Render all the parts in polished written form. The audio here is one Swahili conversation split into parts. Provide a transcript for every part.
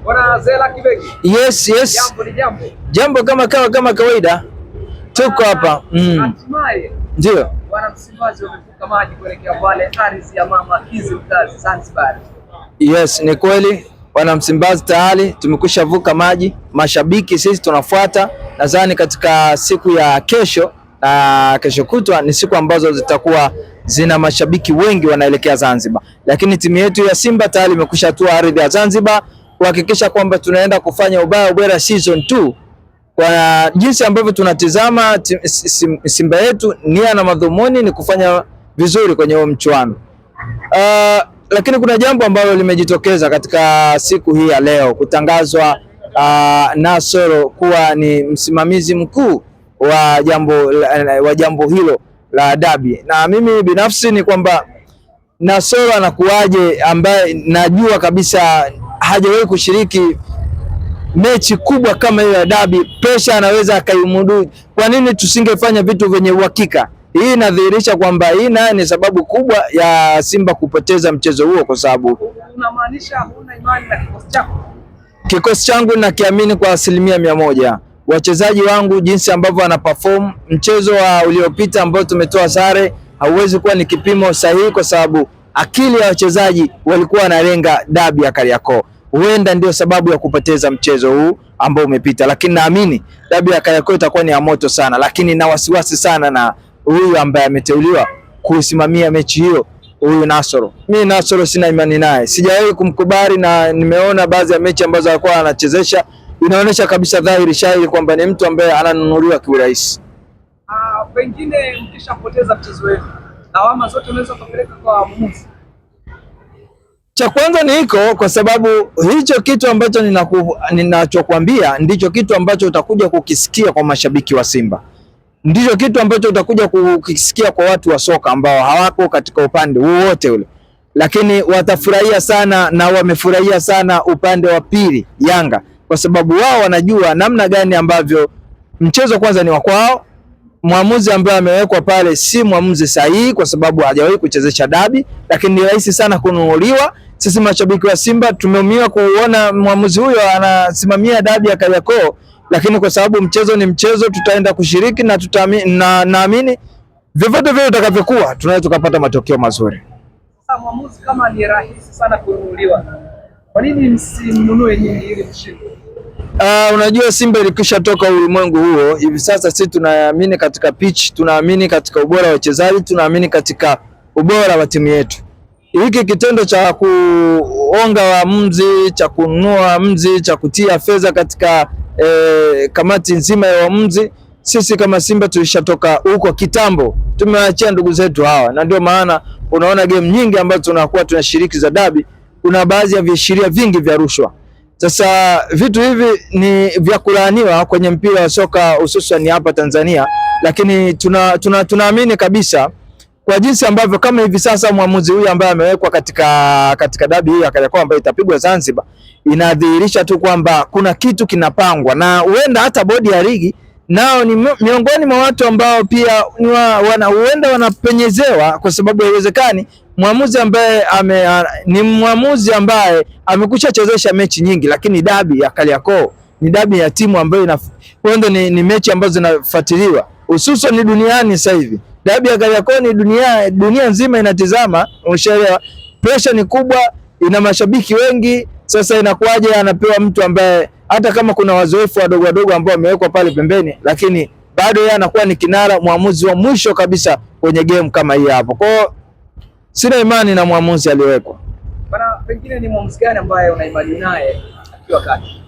Bwana Zela Kibegi. Yes. Jambo ni jambo. Jambo kama kawaida. Tuko hapa. Hatimaye. Ndio. Wana Msimbazi wamevuka maji kuelekea pale ardhi ya Mama Kizimkazi Zanzibar. Yes, ni kweli. Wana Msimbazi tayari tumekwisha vuka maji. Mashabiki sisi tunafuata. Nadhani katika siku ya kesho na kesho kutwa ni siku ambazo zitakuwa zina mashabiki wengi wanaelekea Zanzibar. Lakini timu yetu ya Simba tayari imekwisha tua ardhi ya Zanzibar kuhakikisha kwamba tunaenda kufanya ubaya season 2. Kwa jinsi ambavyo tunatizama Simba yetu, nia na madhumuni ni kufanya vizuri kwenye huo mchuano. Lakini kuna jambo ambalo limejitokeza katika siku hii ya leo, kutangazwa Nasoro kuwa ni msimamizi mkuu wa jambo hilo la dabi. Na mimi binafsi ni kwamba Nasoro anakuwaje, ambaye najua kabisa hajawahi kushiriki mechi kubwa kama hiyo ya dabi, pressure anaweza akaimudu. Kwa nini tusingefanya vitu vyenye uhakika? Hii inadhihirisha kwamba hii naye ni sababu kubwa ya Simba kupoteza mchezo huo, kwa sababu unamaanisha huna imani na kikosi chako? Kikosi changu nakiamini kwa 100%. Wachezaji wangu jinsi ambavyo wana perform, mchezo uliopita ambao tumetoa sare hauwezi kuwa ni kipimo sahihi, kwa sababu akili ya wachezaji walikuwa wanalenga dabi ya Kariakoo. Huenda ndio sababu ya kupoteza mchezo huu ambao umepita, lakini naamini dabi ya Kariakoo itakuwa ni ya moto sana. Lakini na wasiwasi sana na huyu ambaye ameteuliwa kusimamia mechi hiyo, huyu Nasoro. Mimi Nasoro sina imani naye, sijawahi kumkubali, na nimeona baadhi ya mechi ambazo alikuwa anachezesha, inaonyesha kabisa dhahiri shahiri kwamba ni mtu ambaye ananunuliwa kiurahisi. Pengine mkishapoteza mchezo wenu, lawama zote unaweza kupeleka kwa mwamuzi. Cha kwanza ni hiko, kwa sababu hicho kitu ambacho ninachokuambia ndicho kitu ambacho utakuja kukisikia kwa mashabiki wa Simba, ndicho kitu ambacho utakuja kukisikia kwa watu wa soka ambao hawako katika upande wowote ule, lakini watafurahia sana na wamefurahia sana upande wa pili Yanga, kwa sababu wao wanajua namna gani ambavyo mchezo kwanza ni wa kwao. Mwamuzi ambaye amewekwa pale si mwamuzi sahihi, kwa sababu hajawahi kuchezesha dabi, lakini ni rahisi sana kununuliwa. Sisi mashabiki wa Simba tumeumia kuona mwamuzi huyo anasimamia dabi ya Kariakoo, lakini kwa sababu mchezo ni mchezo, tutaenda kushiriki na naamini vyovyote vile utakavyokuwa tunaweza tukapata matokeo mazuri. Sasa mwamuzi kama ni rahisi sana kununuliwa, kwa nini msimnunue nyinyi ili mshinde? Unajua Simba ilikwisha toka ulimwengu huo. Hivi sasa sisi tunaamini katika pitch, tunaamini katika ubora wa wachezaji, tunaamini katika ubora wa timu yetu. Hiki kitendo cha kuonga waamuzi, cha kununua waamuzi, cha kutia fedha katika kamati nzima ya waamuzi, sisi kama Simba tulishatoka huko kitambo, tumewaachia ndugu zetu hawa. Na ndio maana unaona game nyingi ambazo tunakuwa tunashiriki za dabi, kuna baadhi ya viashiria vingi vya rushwa. Sasa vitu hivi ni vya kulaaniwa kwenye mpira wa soka, hususan hapa Tanzania, lakini tunaamini kabisa kwa jinsi ambavyo kama hivi sasa mwamuzi huyu ambaye amewekwa katika dabi hii ya Kariakoo ambayo itapigwa Zanzibar, inadhihirisha tu kwamba kuna kitu kinapangwa, na huenda hata bodi ya ligi nao ni miongoni mwa watu ambao pia huenda wanapenyezewa, kwa sababu haiwezekani mwamuzi ambaye ni mwamuzi ambaye amekwisha chezesha mechi nyingi, lakini dabi ya Kariakoo ni dabi ya timu ambayo ni mechi ambazo zinafuatiliwa hususan ni duniani. Sasa hivi dabi ya Kariakoo ni dunia nzima inatizama, ushaelewa. Pressure ni kubwa, ina mashabiki wengi. Sasa inakuwaje anapewa mtu ambaye hata kama kuna wazoefu wadogo ambao wamewekwa pale pembeni, lakini bado yeye anakuwa ni kinara, mwamuzi wa mwisho kabisa kwenye game kama hii hapo. Kwa hiyo sina imani na mwamuzi aliyowekwa. Bana, pengine ni mwamuzi gani ambaye una imani naye akiwa kati?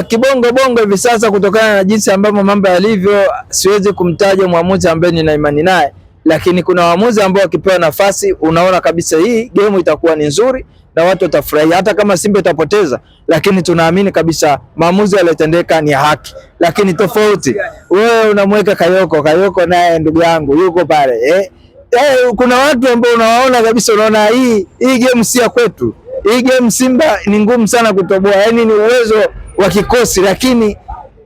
Kibongo hivi sasa, kutokana na jinsi ambavyo mambo yalivyo, siwezi kumtaja mwamuzi ambaye nina imani naye, lakini kuna waamuzi ambao wakipewa nafasi unaona kabisa hii game itakuwa ni nzuri na watu watafurahia, hata kama Simba itapoteza, lakini tunaamini kabisa maamuzi yaliyotendeka ni haki. Lakini tofauti, wewe unamweka Kayoko naye ndugu yangu yuko pale kuna watu ambao unawaona kabisa, unaona hii game si ya kwetu. Hii game Simba ni ngumu sana kutoboa, yani ni uwezo wa kikosi, lakini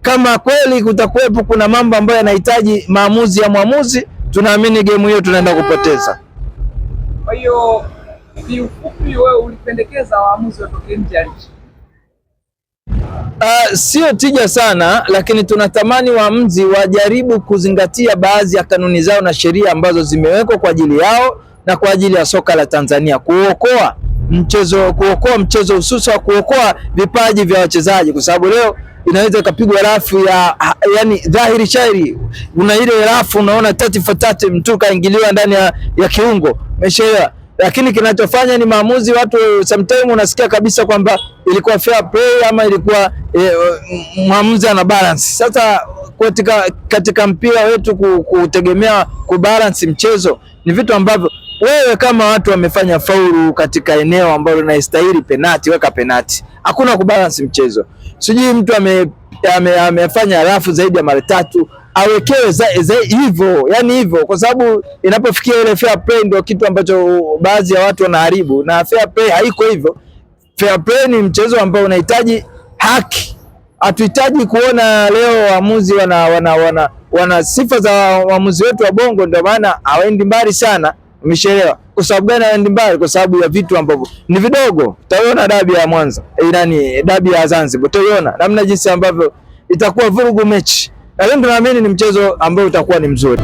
kama kweli kutakuwepo kuna mambo ambayo yanahitaji maamuzi ya mwamuzi, tunaamini game hiyo tunaenda kupoteza. Kwa hiyo Kiufupi, wewe ulipendekeza waamuzi watoke nje ya nchi. Sio tija sana, lakini tunatamani waamuzi wajaribu kuzingatia baadhi ya kanuni zao na sheria ambazo zimewekwa kwa ajili yao na kwa ajili ya soka la Tanzania, kuokoa mchezo hususa kuokoa vipaji vya wachezaji, kwa sababu leo inaweza ikapigwa rafu yani dhahiri shairi, una ile rafu unaona tati fatati mtu kaingiliwa ndani ya kiungo, umeshaelewa. Lakini kinachofanya ni maamuzi, watu sometimes unasikia kabisa kwamba ilikuwa fair play ama ilikuwa maamuzi ana balance. Sasa katika mpira wetu kutegemea kubalance mchezo ni vitu ambavyo wewe kama watu wamefanya faulu katika eneo ambalo linastahili penalti, weka penalti. Hakuna kubalance mchezo. Sijui mtu amefanya rafu zaidi ya mara 3 awekewe hivyo, yani hivyo, kwa sababu inapofikia ile fair play ndio kitu ambacho baadhi ya watu wanaharibu, na fair play haiko hivyo. Fair play ni mchezo ambao unahitaji haki. Hatuhitaji kuona leo waamuzi wana sifa za waamuzi wetu wa Bongo, ndio maana hawaendi mbali sana. Umeshaelewa? Kwa sababu gani haendi mbali? Kwa sababu ya vitu ambavyo ni vidogo. Utaona dabi ya Mwanza, dabi ya Zanzibar, utaona namna jinsi ambavyo itakuwa vurugu mechi. Lakini tunaamini ni mchezo ambao utakuwa ni mzuri.